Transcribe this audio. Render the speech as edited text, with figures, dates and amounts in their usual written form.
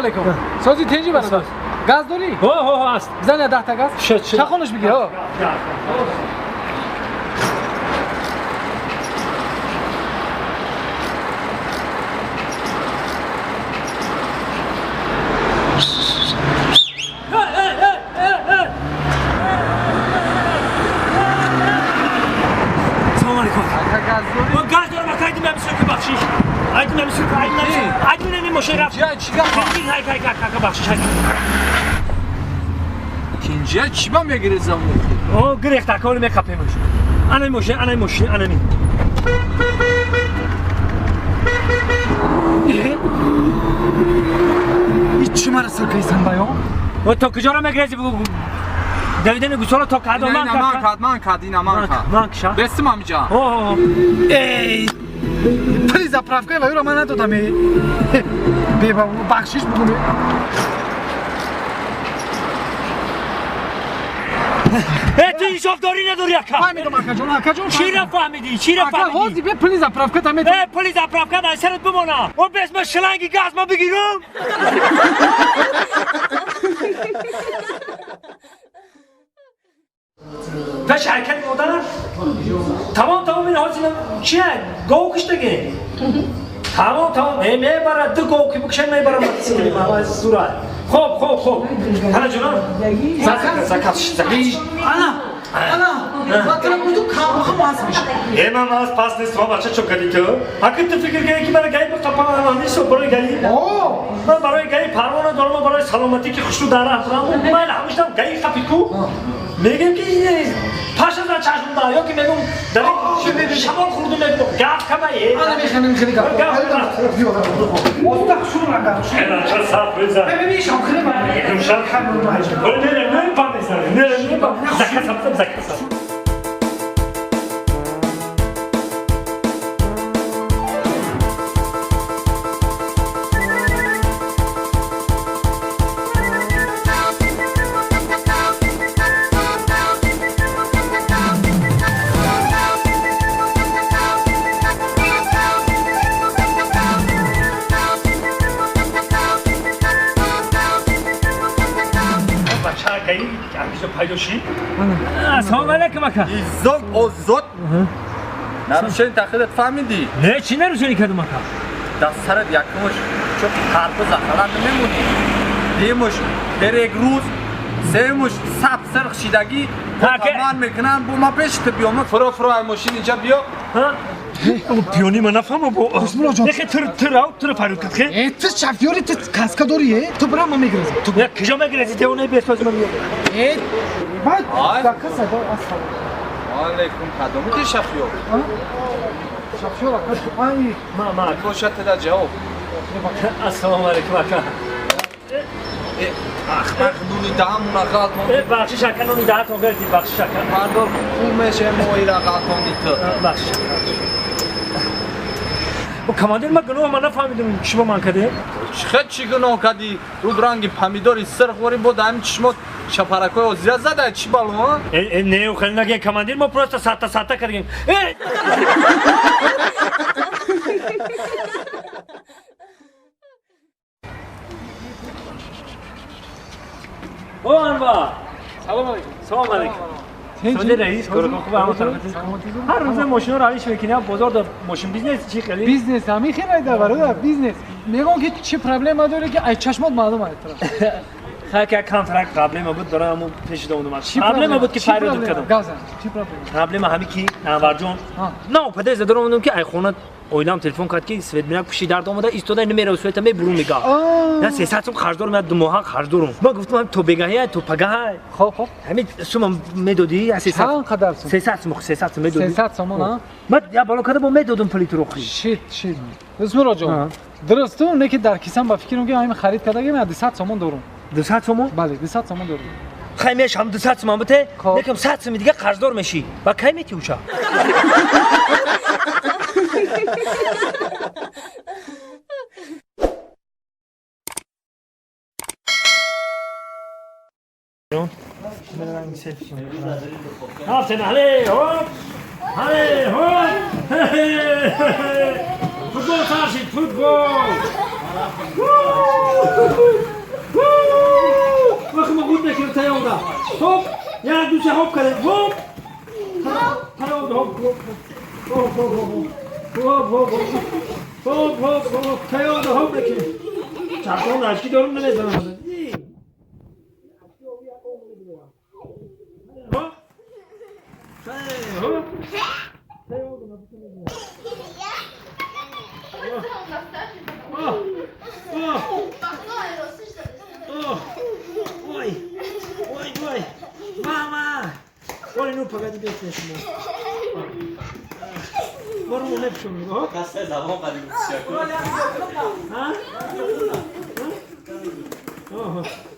علیکم سازی تنجی برادر گاز داری؟ هست بزن 10 تا گاز چخونش بگیر ها İkinciye çiba mı gireceğim? O gırık takonu me kapıymış. Anay moşin. hiç çimara sırkaysan da yok. O tokujara me grezi bu. Devdene gusala tokado Manka. Besim amca. ای پلیز zapravka var ama ne dodam ey. Beba bakşiş bunu. Eti şoförü ne dur yaka? Fahmidim akajon. Çire fahmidi. Aka hodi be pلیز zapravka tamet. Polis zapravka da seret bumona. O besme şılangi gaz mı bigirum? Taş erken odalar. Tamam ben hazırım. Çiğ, go kıştaki. Tamam. Me bara dı go ki bukşen me bara matsikli ma sura. Hop. Hala canım. Zakat. Ana. Zaten bu kamı basmış. Hemen az pasnes sonra çok kalite. Hakikaten fikir gel ki bana gel bak kapağı anı so buraya gel. Ben buraya gel parvana dorma buraya salamati ki kuşu dara falan. Ben hamıştam gel kapiku. Megem ki paşadan çarşımda yok ki megem dari şimdi şamal kurdum megem gaf kamayı. Ana meşanım seni kapı. Osta şunu lan. Hemen çok saf böyle. Ben bir şamkını var. Yedim şarkı. Öyle ne pandesen? Ne? Zakat. Assalamu alaikum aka. İzzot o zot. Namşen takıdet fahmidi. Ne çinler üzerine kadın aka? Dasaret yakmış. Çok karpuz akalandı memnun. Demiş derek ruz. Sevmiş sapsar xidagi. Tamam mekinan bu ma peş tebiyom. Fro maşin inca biyo. Ha? O piyoni ma nafama bu. Ne tır faruk kıtke. Ты шофёр, ты каскадори, ты прямо мигрез. Ya kıjama girezi de onu bir sözüm yok. Bak, Ay. zakasa da asla. Aleyküm kadomu te şafıyor. Şoфёр, ay. Ma. Koşat da cevap. Assalamu alaikum aka. Ahmak duni damuna qalton. Baxşiş akan onu daha to verdi baxşiş akan. Pardon, umeşe moira qalton dit. Baxşiş. O komandir ma gnu ma nafahmidim kişi mankade. Çıxet çigino kadi rudrangi pomidori sırgori bo dam çişmot şaparakoy o ziyazada çi balon. Ne o khalna ke komandir ma prosta sata kargen. O Anva. Selam aleyküm. Sonde reis korkun خوبه همون طرفت هر روز ماشینا رو علیش میکنه بازار دا ماشین بیزنس چی خیلی بیزنس همی خیلی ایده برادر بیزنس میگم که چه پرابلم داره که ای چشمات معلومه خیلی که کانترکت پرابلم بود داره همون پیش دوم اومد پرابلم بود که پیرو کردم گازن چی پرابلم همی کی نوارجون نه پدر زدم اونم که ای خونه اویلام تلفن کرد که سوید میرک پشی درد آمده ایستاده نمیره سوید می برون میگه نه 300 سوم خرج دارم دو ماه خرج دارم ما گفتم تو بگاهی تو پگاه خب همین سوم میدادی 300 قدر سوم 300 سوم میدادی 300 سوم نه ما یا بالا کرده با میدادم پلیت رو خی شیت اسم راجع درسته اونه که در کیسم با فکرم که همین خرید کرده که من 200 سوم دارم 200 سوم بله 200 سوم دارم خیمیش هم 200 سوم بوده یکم 100 سوم دیگه قرضدار میشی با کی میتی اوچا Aferin hadi hop. Hadi hop. Futbol taşı futbol. Bakın bu da kim tayonda. Hop. Ya düze hop kare. Hop. Tayonda hop hop. Hop hop hop. Hop hop hop. Hop hop hop. Tayonda hop da kim? Çarptığında aşk gidiyorum ne zaman? Hop. Hop. Tayonda nasıl? Oh. Oh. Oh. Oi. Oi, oi. Mama. Olha no pagar de besteira, amor. Bora um leve comigo, ó. Café da boca de Hã? Hã?